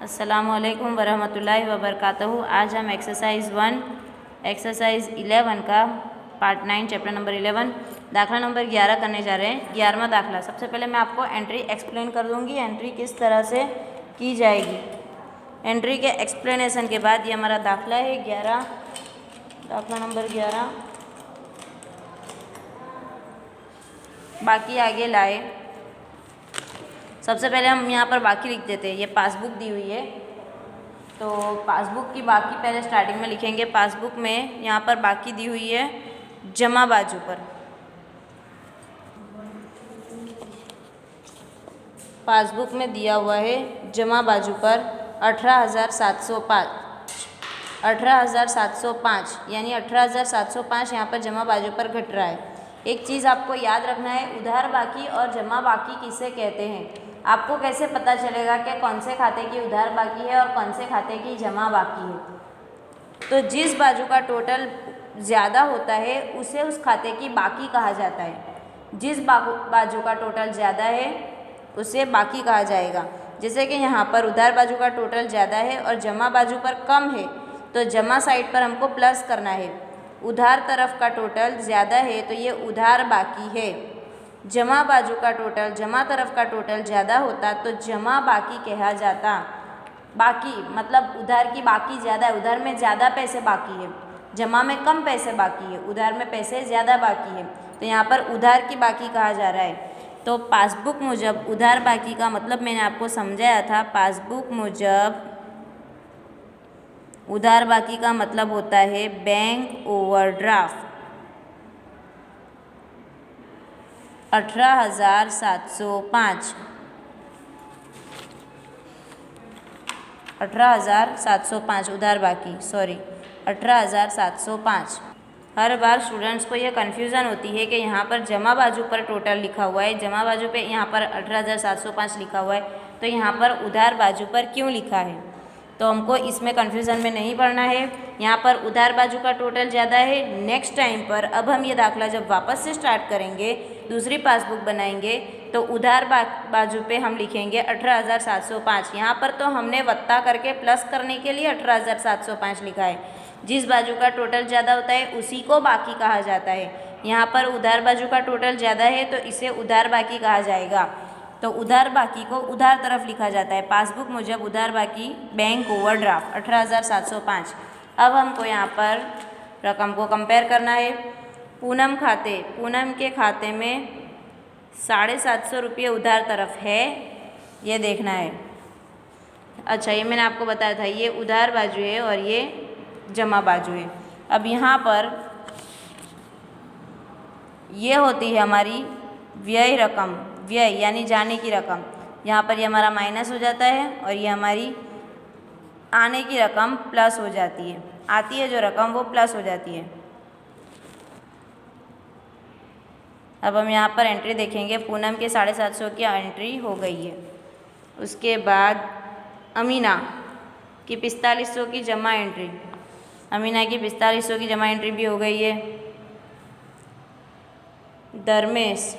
अस्सलामुअलैकुम वरहमतुल्लाहि वबरकातुहू। आज हम एक्सरसाइज 11 का पार्ट 9 चैप्टर नंबर 11 दाखला नंबर 11 करने जा रहे हैं। 11वां दाखला। सबसे पहले मैं आपको एंट्री एक्सप्लेन कर दूंगी, एंट्री किस तरह से की जाएगी। एंट्री के एक्सप्लेनेशन के बाद ये हमारा दाखला है 11, दाखला नंबर 11। बाकी आगे लाए। सबसे पहले हम यहाँ पर बाकी लिख देते हैं। ये पासबुक दी हुई है तो पासबुक की बाकी पहले स्टार्टिंग में लिखेंगे। पासबुक में यहाँ पर बाकी दी हुई है जमा बाजू पर। पासबुक में दिया हुआ है जमा बाजू पर 18,705 यानी 18,705 यहाँ पर जमा बाजू पर घट रहा है। एक चीज़ आपको याद रखना है, उधार बाकी और जमा बाकी किसे कहते हैं। आपको कैसे पता चलेगा कि कौन से खाते की उधार बाकी है और कौन से खाते की जमा बाकी है। तो जिस बाजू का टोटल ज़्यादा होता है उसे उस खाते की बाकी कहा जाता है। जिस बाजू का टोटल ज़्यादा है उसे बाकी कहा जाएगा। जैसे कि यहाँ पर उधार बाजू का टोटल ज़्यादा है और जमा बाजू पर कम है तो जमा साइड पर हमको प्लस करना है। उधार तरफ का टोटल ज़्यादा है तो ये उधार बाकी है। जमा बाजू का टोटल जमा तरफ का टोटल ज़्यादा होता तो जमा बाकी कहा जाता। बाकी मतलब उधार की बाकी ज़्यादा है, उधार में ज़्यादा पैसे बाकी है, जमा में कम पैसे बाकी है, उधार में पैसे ज़्यादा बाकी है तो यहाँ पर उधार की बाकी कहा जा रहा है। तो पासबुक मुजब उधार बाकी का मतलब मैंने आपको समझाया था। पासबुक मुजब उधार बाकी का मतलब होता है बैंक ओवरड्राफ्ट 18,705 18,705 उधार बाकी 18,705। हर बार स्टूडेंट्स को यह कन्फ्यूज़न होती है कि यहाँ पर जमा बाजू पर टोटल लिखा हुआ है, जमा बाजू पे यहाँ पर 18,705 लिखा हुआ है तो यहाँ पर उधार बाजू पर क्यों लिखा है। तो हमको इसमें कन्फ्यूज़न में नहीं पड़ना है। यहाँ पर उधार बाजू का टोटल ज़्यादा है। नेक्स्ट टाइम पर अब हम ये दाखला जब वापस से स्टार्ट करेंगे, दूसरी पासबुक बनाएंगे तो उधार बाजू पे हम लिखेंगे 18,705। यहाँ पर तो हमने वत्ता करके प्लस करने के लिए 18,705 लिखा है। जिस बाजू का टोटल ज़्यादा होता है उसी को बाकी कहा जाता है। यहाँ पर उधार बाजू का टोटल ज़्यादा है तो इसे उधार बाकी कहा जाएगा। तो उधार बाकी को उधार तरफ लिखा जाता है। पासबुक मुजब उधार बाकी बैंक ओवरड्राफ्ट 18,705। अब हमको यहाँ पर रकम को कंपेयर करना है। पूनम के खाते में 750 रुपये उधार तरफ है, ये देखना है। अच्छा, ये मैंने आपको बताया था, ये उधार बाजू है और ये जमा बाजू है। अब यहाँ पर ये होती है हमारी व्यय रकम, व्यय यानी जाने की रकम। यहाँ पर ये हमारा माइनस हो जाता है और ये हमारी आने की रकम प्लस हो जाती है। आती है जो रकम वो प्लस हो जाती है। अब हम यहाँ पर एंट्री देखेंगे। पूनम के 750 की एंट्री हो गई है। उसके बाद अमीना की 4500 की जमा एंट्री, अमीना की 4500 की जमा एंट्री भी हो गई है। धर्मेश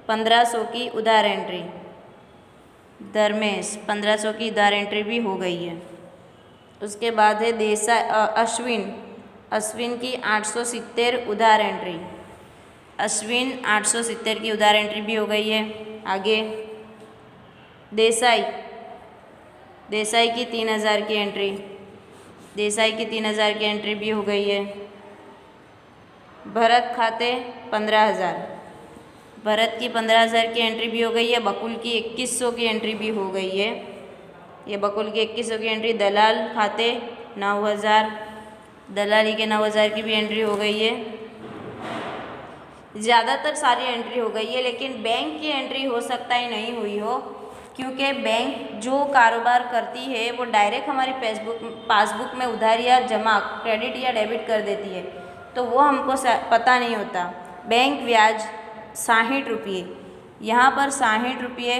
1500 की उधार एंट्री, धर्मेश 1500 की उधार एंट्री भी हो गई है। उसके बाद है अश्विन की 870 उधार एंट्री, अश्विन 870 की उधार एंट्री भी हो गई है। आगे देसाई की 3000 की एंट्री, देसाई की 3000 की एंट्री भी हो गई है। भरत खाते 15,000, भरत की 15,000 की एंट्री भी हो गई है। बकुल की 2100 की एंट्री भी हो गई है। ये बकुल की 2100 की एंट्री। दलाल खाते 9,000, दलाली के 9,000 की भी एंट्री हो गई है। ज़्यादातर सारी एंट्री हो गई है, लेकिन बैंक की एंट्री हो सकता है नहीं हुई हो, क्योंकि बैंक जो कारोबार करती है वो डायरेक्ट हमारी पासबुक में उधार या जमा, क्रेडिट या डेबिट कर देती है, तो वो हमको पता नहीं होता। बैंक ब्याज 60 रुपये, यहाँ पर 60 रुपये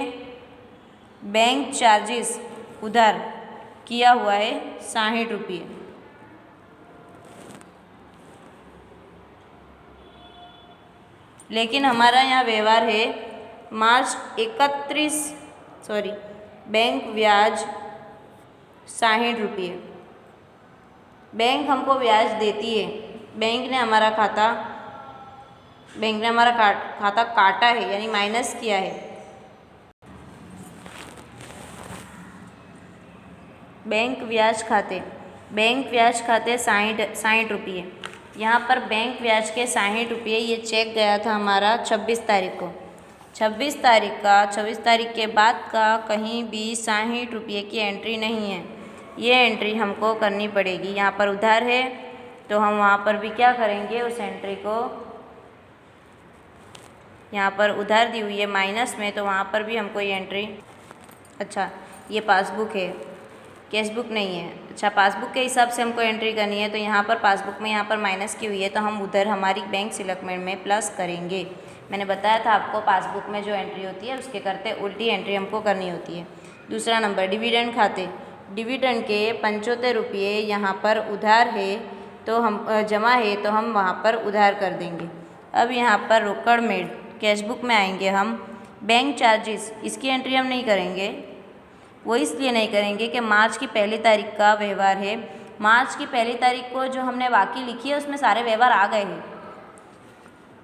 बैंक चार्जेस उधार किया हुआ है 60 रुपये। लेकिन हमारा यहाँ व्यवहार है बैंक ब्याज 60 रुपये। बैंक हमको ब्याज देती है, बैंक ने हमारा खाता काटा है यानी माइनस किया है। बैंक ब्याज खाते 60 रुपये। यहाँ पर बैंक ब्याज के 60 रुपये, ये चेक गया था हमारा 26 तारीख को। 26 तारीख के बाद का कहीं भी 60 रुपये की एंट्री नहीं है, ये एंट्री हमको करनी पड़ेगी। यहाँ पर उधार है तो हम वहाँ पर भी क्या करेंगे, उस एंट्री को, यहाँ पर उधार दी हुई है माइनस में, तो वहाँ पर भी हमको ये एंट्री, अच्छा ये पासबुक है, कैशबुक नहीं है, अच्छा पासबुक के हिसाब से हमको एंट्री करनी है। तो यहाँ पर पासबुक में यहाँ पर माइनस की हुई है, तो हम उधर हमारी बैंक स्टेटमेंट में प्लस करेंगे। मैंने बताया था आपको पासबुक में जो एंट्री होती है उसके करते उल्टी एंट्री हमको करनी होती है। दूसरा नंबर डिविडेंड खाते, डिविडेंड के 75 रुपये यहाँ पर उधार है तो हम जमा है तो हम वहाँ पर उधार कर देंगे। अब यहाँ पर रोकड़ में कैशबुक में आएंगे हम, बैंक चार्जेस, इसकी एंट्री हम नहीं करेंगे। वो इसलिए नहीं करेंगे कि मार्च की 1 तारीख का व्यवहार है। मार्च की 1 तारीख को जो हमने बाकी लिखी है उसमें सारे व्यवहार आ गए हैं।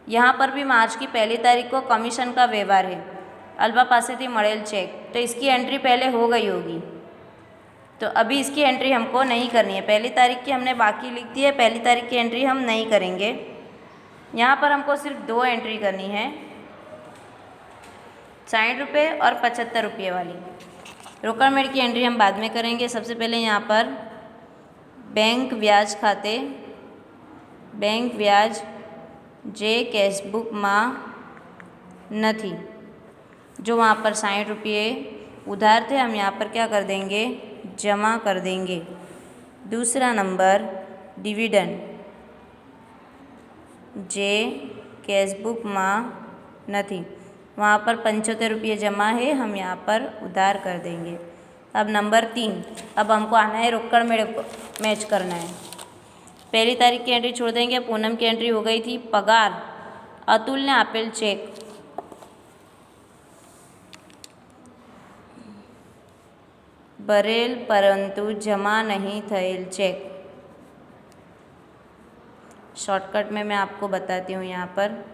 यहाँ पर भी मार्च की 1 तारीख को कमीशन का व्यवहार है, अल्बा पासेथी मड़ेल चेक, तो इसकी एंट्री पहले हो गई होगी, तो अभी इसकी एंट्री हमको नहीं करनी है। 1 तारीख की हमने बाकी लिख दी है, 1 तारीख की एंट्री हम नहीं करेंगे। यहाँ पर हमको सिर्फ 2 एंट्री करनी है, 60 रुपये और 75 रुपये वाली। रोकड़ मेड की एंट्री हम बाद में करेंगे। सबसे पहले यहाँ पर बैंक ब्याज खाते, बैंक ब्याज जे कैशबुक में नहीं, जो वहाँ पर 60 रुपये उधार थे हम यहाँ पर क्या कर देंगे, जमा कर देंगे। दूसरा नंबर डिविडेंड जे कैशबुक में नहीं, वहाँ पर 75 रुपये जमा है, हम यहाँ पर उधार कर देंगे। अब नंबर 3, अब हमको आना है रोकड़ में मैच करना है। 1 तारीख की एंट्री छोड़ देंगे, पूनम की एंट्री हो गई थी। पगार अतुल ने आपेल चेक, भरेल परंतु जमा नहीं थયેલ चेक। शॉर्टकट में मैं आपको बताती हूँ, यहाँ पर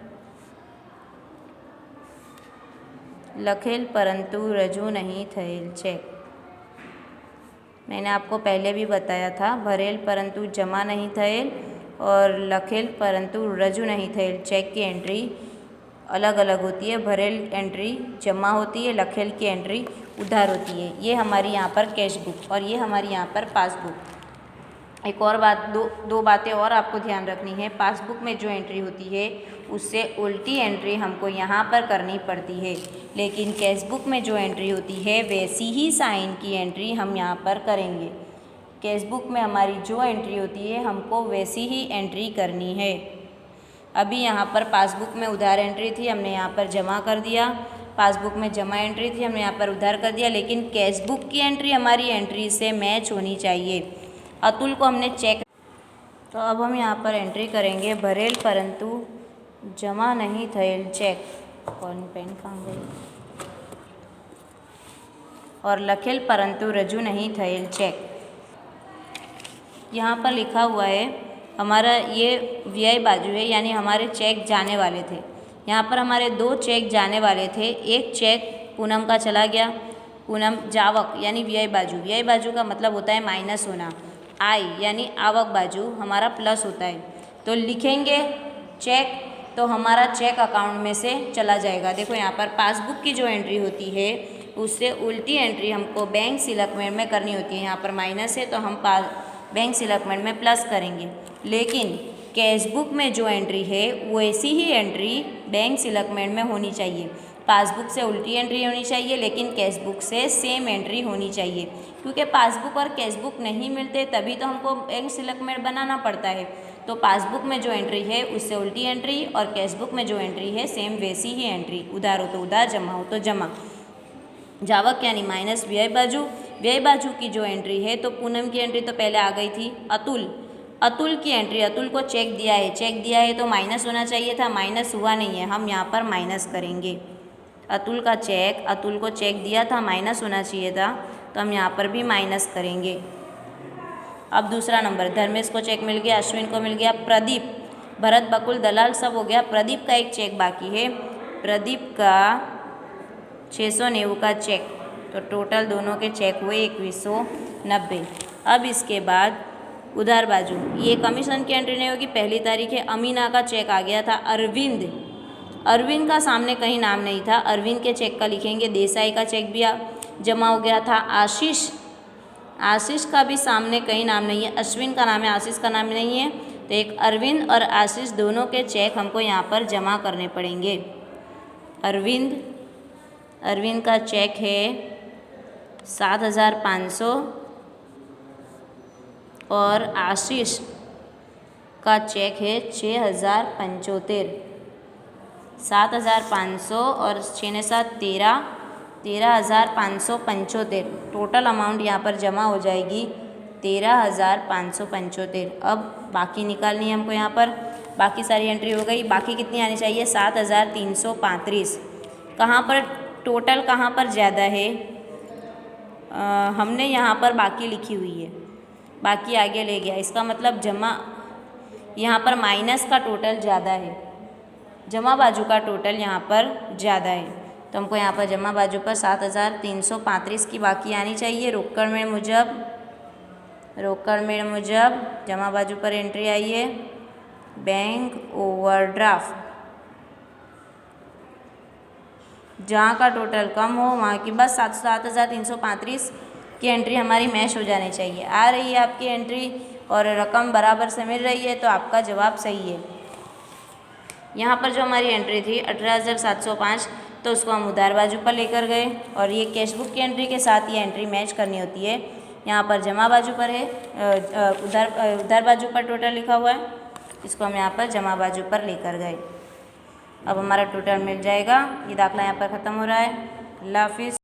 लखेल परंतु रजू नहीं थયેલ चेक। मैंने आपको पहले भी बताया था, भरेल परंतु जमा नहीं थયેલ और लखेल परंतु रजू नहीं थયેल चेक की एंट्री अलग अलग होती है। भरेल एंट्री जमा होती है, लखेल की एंट्री उधार होती है। ये हमारी यहाँ पर कैश बुक और ये हमारी यहाँ पर पासबुक। एक और बात, दो बातें और आपको ध्यान रखनी है। पासबुक में जो एंट्री होती है उससे उल्टी एंट्री हमको यहाँ पर करनी पड़ती है, लेकिन कैशबुक में जो एंट्री होती है वैसी ही साइन की एंट्री हम यहाँ पर करेंगे। कैशबुक में हमारी जो एंट्री होती है हमको वैसी ही एंट्री करनी है। अभी यहाँ पर पासबुक में उधार एंट्री थी, हमने यहाँ पर जमा कर दिया। पासबुक में जमा एंट्री थी, हमने यहाँ पर उधार कर दिया, लेकिन कैशबुक की एंट्री हमारी एंट्री से मैच होनी चाहिए। अतुल को हमने चेक, तो अब हम यहाँ पर एंट्री करेंगे भरेल परंतु जमा नहीं थયેલ चेक, कौन पेन कहाँ गई, और लखेल परंतु रजू नहीं थયેલ चेक। यहाँ पर लिखा हुआ है हमारा ये वीआई बाजू है, यानी हमारे चेक जाने वाले थे। यहाँ पर हमारे 2 चेक जाने वाले थे। एक चेक पूनम का चला गया, पूनम जावक यानी वीआई बाजू का मतलब होता है माइनस होना। आई यानी आवक बाजू हमारा प्लस होता है, तो लिखेंगे चेक तो हमारा चेक अकाउंट में से चला जाएगा। देखो यहाँ पर पासबुक की जो एंट्री होती है उससे उल्टी एंट्री हमको बैंक स्टेटमेंट में करनी होती है। यहाँ पर माइनस है तो हम बैंक स्टेटमेंट में प्लस करेंगे, लेकिन कैशबुक में जो एंट्री है वैसी ही एंट्री बैंक स्टेटमेंट में होनी चाहिए। पासबुक से उल्टी एंट्री होनी चाहिए, लेकिन कैशबुक से सेम एंट्री होनी चाहिए, क्योंकि पासबुक और कैशबुक नहीं मिलते तभी तो हमको बैंक स्टेटमेंट बनाना पड़ता है। तो पासबुक में जो एंट्री है उससे उल्टी एंट्री और कैशबुक में जो एंट्री है सेम वैसी ही एंट्री। उधार हो तो उधार, जमा हो तो जमा। जावक यानी माइनस वीआई बाजू की जो एंट्री है, तो पूनम की एंट्री तो पहले आ गई थी। अतुल की एंट्री, अतुल को चेक दिया है तो माइनस होना चाहिए था, माइनस हुआ नहीं है, हम यहाँ पर माइनस करेंगे। अतुल को चेक दिया था, माइनस होना चाहिए था, तो तो हम यहाँ पर भी माइनस करेंगे। अब दूसरा नंबर, धर्मेश को चेक मिल गया, अश्विन को मिल गया, प्रदीप, भरत, बकुल, दलाल सब हो गया। प्रदीप का एक चेक बाकी है, प्रदीप का 690 का चेक, तो टोटल दोनों के चेक हुए 2190। अब इसके बाद उधार बाजू, ये कमीशन की एंट्री नहीं होगी, पहली तारीख है। अमीना का चेक आ गया था, अरविंद, अरविंद का सामने कहीं नाम नहीं था, अरविंद के चेक का लिखेंगे। देसाई का चेक भी जमा हो गया था। आशीष, आशीष का भी सामने कहीं नाम नहीं है, अश्विन का नाम है, आशीष का नाम नहीं है, तो एक अरविंद और आशीष दोनों के चेक हमको यहाँ पर जमा करने पड़ेंगे। अरविंद, अरविंद का चेक है 7500 और आशीष का चेक है 6075। 7500 और 6 ने 7 13, 13575। टोटल अमाउंट यहाँ पर जमा हो जाएगी 13575। अब बाकी निकालनी है हमको, यहाँ पर बाकी सारी एंट्री हो गई। बाकी कितनी आनी चाहिए? 7335। कहाँ पर टोटल, कहाँ पर ज़्यादा है? हमने यहाँ पर बाकी लिखी हुई है, बाकी आगे ले गया, इसका मतलब जमा, यहाँ पर माइनस का टोटल ज़्यादा है, जमा बाजू का टोटल यहाँ पर ज़्यादा है, तो हमको यहाँ पर जमा बाजू पर 7335 की बाकी आनी चाहिए। रोकड़ में मुजब, रोकड़ में मुजब जमा बाजू पर एंट्री आई है बैंक ओवरड्राफ्ट, जहाँ का टोटल कम हो वहाँ की बस 7335 की एंट्री हमारी मैच हो जानी चाहिए। आ रही है आपकी एंट्री और रकम बराबर से मिल रही है तो आपका जवाब सही है। यहाँ पर जो हमारी एंट्री थी 18,705, तो उसको हम उधार बाजू पर लेकर गए और ये कैश बुक की एंट्री के साथ ये एंट्री मैच करनी होती है। यहाँ पर जमा बाजू पर है, उधार बाजू पर टोटल लिखा हुआ है, इसको हम यहाँ पर जमा बाजू पर लेकर गए। अब हमारा टोटल मिल जाएगा। ये दाखला यहाँ पर ख़त्म हो रहा है। अल्लाह हाफिज़।